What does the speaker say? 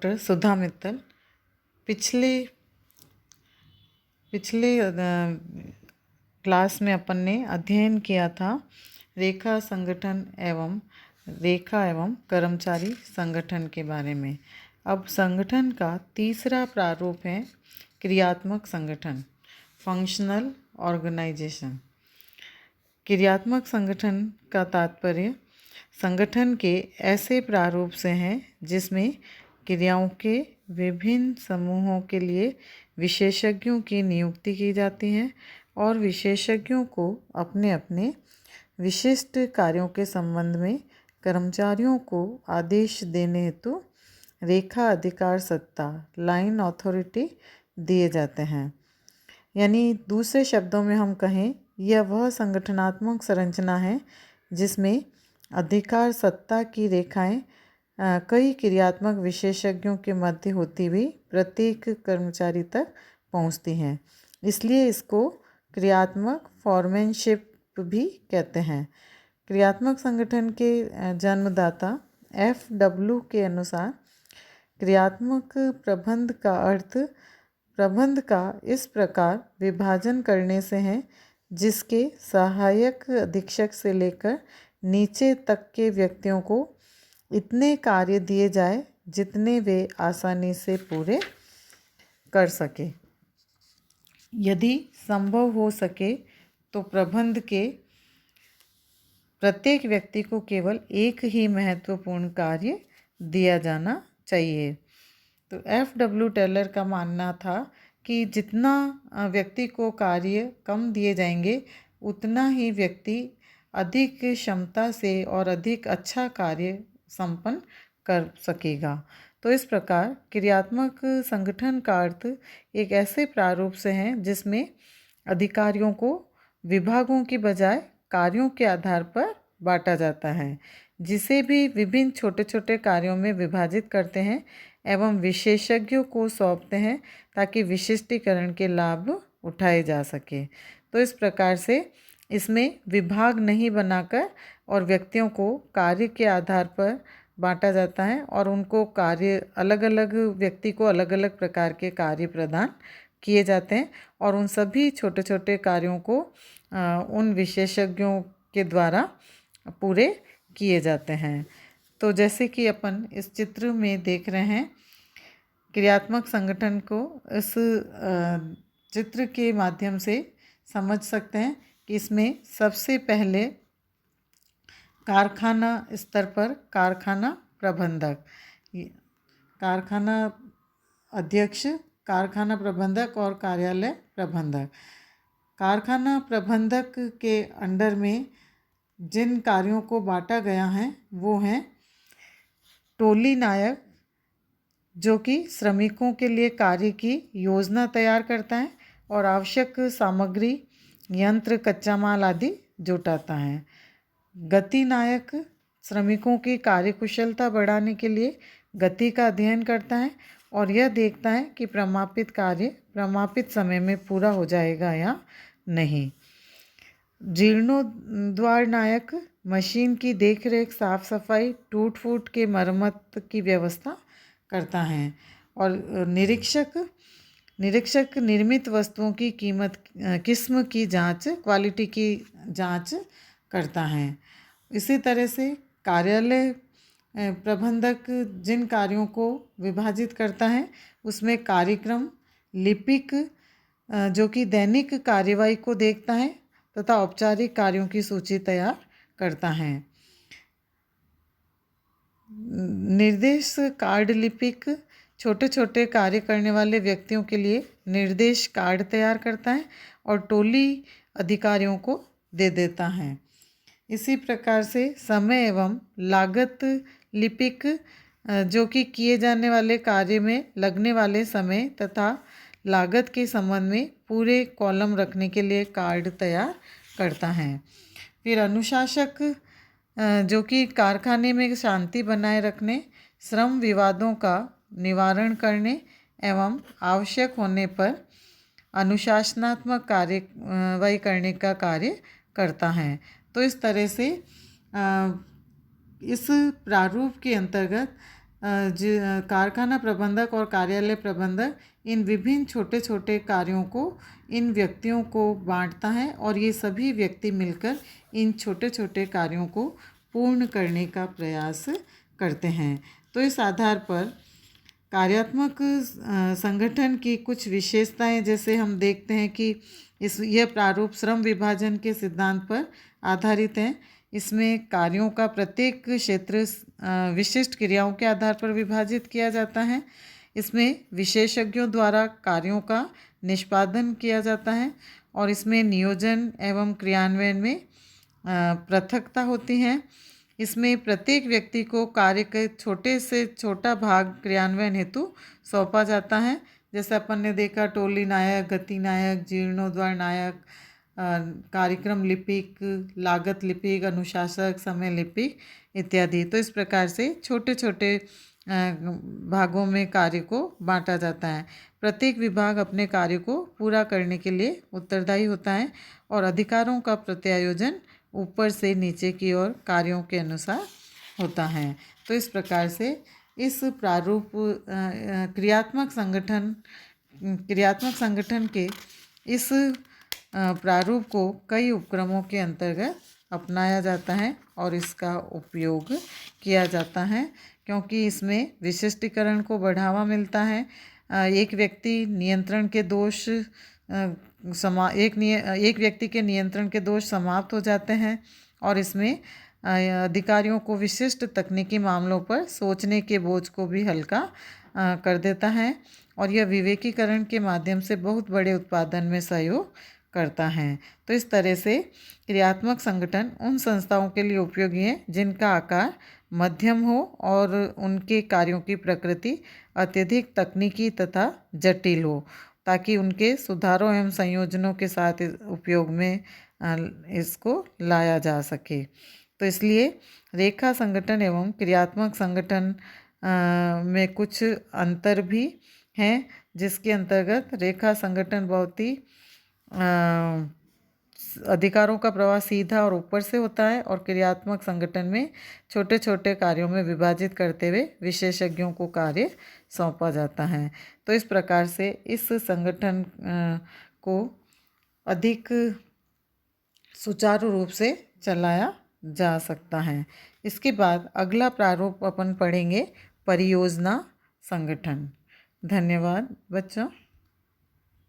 Doctor सुधा मित्तल। पिछले पिछले class में अपन ने अध्ययन किया था रेखा संगठन एवं कर्मचारी संगठन के बारे में। अब संगठन का तीसरा प्रारूप है क्रियात्मक संगठन, फंक्शनल ऑर्गेनाइजेशन। क्रियात्मक संगठन का तात्पर्य संगठन के ऐसे प्रारूप से हैं जिसमें क्रियाओं के विभिन्न समूहों के लिए विशेषज्ञों की नियुक्ति की जाती है और विशेषज्ञों को अपने अपने विशिष्ट कार्यों के संबंध में कर्मचारियों को आदेश देने हेतु रेखा अधिकार सत्ता, लाइन अथॉरिटी दिए जाते हैं। यानी दूसरे शब्दों में हम कहें, यह वह संगठनात्मक संरचना है जिसमें अधिकार सत्ता की रेखाएं कई क्रियात्मक विशेषज्ञों के मध्य होती हुई प्रत्येक कर्मचारी तक पहुंचती हैं। इसलिए इसको क्रियात्मक फॉर्मेनशिप भी कहते हैं। क्रियात्मक संगठन के जन्मदाता FW के अनुसार क्रियात्मक प्रबंध का अर्थ प्रबंध का इस प्रकार विभाजन करने से है जिसके सहायक अधीक्षक से लेकर नीचे तक के व्यक्तियों को इतने कार्य दिए जाए जितने वे आसानी से पूरे कर सके। यदि संभव हो सके तो प्रबंध के प्रत्येक व्यक्ति को केवल एक ही महत्वपूर्ण कार्य दिया जाना चाहिए। तो FW टेलर का मानना था कि जितना व्यक्ति को कार्य कम दिए जाएंगे उतना ही व्यक्ति अधिक क्षमता से और अधिक अच्छा कार्य संपन्न कर सकेगा। तो इस प्रकार क्रियात्मक संगठन का अर्थ एक ऐसे प्रारूप से है जिसमें अधिकारियों को विभागों की बजाय कार्यों के आधार पर बांटा जाता है, जिसे भी विभिन्न छोटे छोटे कार्यों में विभाजित करते हैं एवं विशेषज्ञों को सौंपते हैं ताकि विशिष्टीकरण के लाभ उठाए जा सके। तो इस प्रकार से इसमें विभाग नहीं बनाकर और व्यक्तियों को कार्य के आधार पर बांटा जाता है और उनको कार्य अलग अलग व्यक्ति को अलग अलग प्रकार के कार्य प्रदान किए जाते हैं और उन सभी छोटे छोटे कार्यों को उन विशेषज्ञों के द्वारा पूरे किए जाते हैं। तो जैसे कि अपन इस चित्र में देख रहे हैं, क्रियात्मक संगठन को इस चित्र के माध्यम से समझ सकते हैं कि इसमें सबसे पहले कारखाना स्तर पर कारखाना प्रबंधक, कारखाना अध्यक्ष, कारखाना प्रबंधक और कार्यालय प्रबंधक। कारखाना प्रबंधक के अंडर में जिन कार्यों को बांटा गया है वो हैं टोली नायक, जो कि श्रमिकों के लिए कार्य की योजना तैयार करता है और आवश्यक सामग्री, यंत्र, कच्चा माल आदि जुटाता है। गति नायक श्रमिकों की कार्यकुशलता बढ़ाने के लिए गति का अध्ययन करता है और यह देखता है कि प्रमापित कार्य प्रमापित समय में पूरा हो जाएगा या नहीं। जीर्णोद्धार नायक मशीन की देखरेख, साफ सफाई, टूट फूट के मरम्मत की व्यवस्था करता है और निरीक्षक निर्मित वस्तुओं की किस्म की जांच, क्वालिटी की जांच करता है। इसी तरह से कार्यालय प्रबंधक जिन कार्यों को विभाजित करता है उसमें कार्यक्रम, लिपिक जो कि दैनिक कार्यवाही को देखता है तथा औपचारिक कार्यों की सूची तैयार करता है। निर्देश कार्ड लिपिक छोटे छोटे कार्य करने वाले व्यक्तियों के लिए निर्देश कार्ड तैयार करता है और टोली अधिकारियों को दे देता है। इसी प्रकार से समय एवं लागत लिपिक जो कि किए जाने वाले कार्य में लगने वाले समय तथा लागत के संबंध में पूरे कॉलम रखने के लिए कार्ड तैयार करता है। फिर अनुशासक जो कि कारखाने में शांति बनाए रखने, श्रम विवादों का निवारण करने एवं आवश्यक होने पर अनुशासनात्मक कार्यवाही करने का कार्य करता है। तो इस तरह से इस प्रारूप के अंतर्गत कारखाना प्रबंधक और कार्यालय प्रबंधक इन विभिन्न छोटे छोटे कार्यों को इन व्यक्तियों को बांटता है और ये सभी व्यक्ति मिलकर इन छोटे छोटे कार्यों को पूर्ण करने का प्रयास करते हैं। तो इस आधार पर कार्यात्मक संगठन की कुछ विशेषताएं जैसे हम देखते हैं कि यह प्रारूप श्रम विभाजन के सिद्धांत पर आधारित है। इसमें कार्यों का प्रत्येक क्षेत्र विशिष्ट क्रियाओं के आधार पर विभाजित किया जाता है। इसमें विशेषज्ञों द्वारा कार्यों का निष्पादन किया जाता है और इसमें नियोजन एवं क्रियान्वयन में पृथकता होती है। इसमें प्रत्येक व्यक्ति को कार्य के छोटे से छोटा भाग क्रियान्वयन हेतु सौंपा जाता है। जैसे अपन ने देखा टोली नायक, गति नायक, जीर्णोद्धार नायक, कार्यक्रम लिपिक, लागत लिपिक, अनुशासक, समय लिपिक इत्यादि। तो इस प्रकार से छोटे छोटे भागों में कार्य को बांटा जाता है। प्रत्येक विभाग अपने कार्य को पूरा करने के लिए उत्तरदायी होता है और अधिकारों का प्रत्यायोजन ऊपर से नीचे की ओर कार्यों के अनुसार होता है। तो इस प्रकार से इस प्रारूप क्रियात्मक संगठन के इस प्रारूप को कई उपक्रमों के अंतर्गत अपनाया जाता है और इसका उपयोग किया जाता है क्योंकि इसमें विशिष्टीकरण को बढ़ावा मिलता है। एक व्यक्ति नियंत्रण के दोष एक व्यक्ति के नियंत्रण के दोष समाप्त हो जाते हैं और इसमें अधिकारियों को विशिष्ट तकनीकी मामलों पर सोचने के बोझ को भी हल्का कर देता है और यह विवेकीकरण के माध्यम से बहुत बड़े उत्पादन में सहयोग करता है। तो इस तरह से क्रियात्मक संगठन उन संस्थाओं के लिए उपयोगी है जिनका आकार मध्यम हो और उनके कार्यों की प्रकृति अत्यधिक तकनीकी तथा जटिल हो, ताकि उनके सुधारों एवं संयोजनों के साथ उपयोग में इसको लाया जा सके। तो इसलिए रेखा संगठन एवं क्रियात्मक संगठन में कुछ अंतर भी हैं, जिसके अंतर्गत रेखा संगठन बहुत ही अधिकारों का प्रवाह सीधा और ऊपर से होता है और क्रियात्मक संगठन में छोटे छोटे कार्यों में विभाजित करते हुए विशेषज्ञों को कार्य सौंपा जाता है। तो इस प्रकार से इस संगठन को अधिक सुचारू रूप से चलाया जा सकता है। इसके बाद अगला प्रारूप अपन पढ़ेंगे परियोजना संगठन। धन्यवाद बच्चों।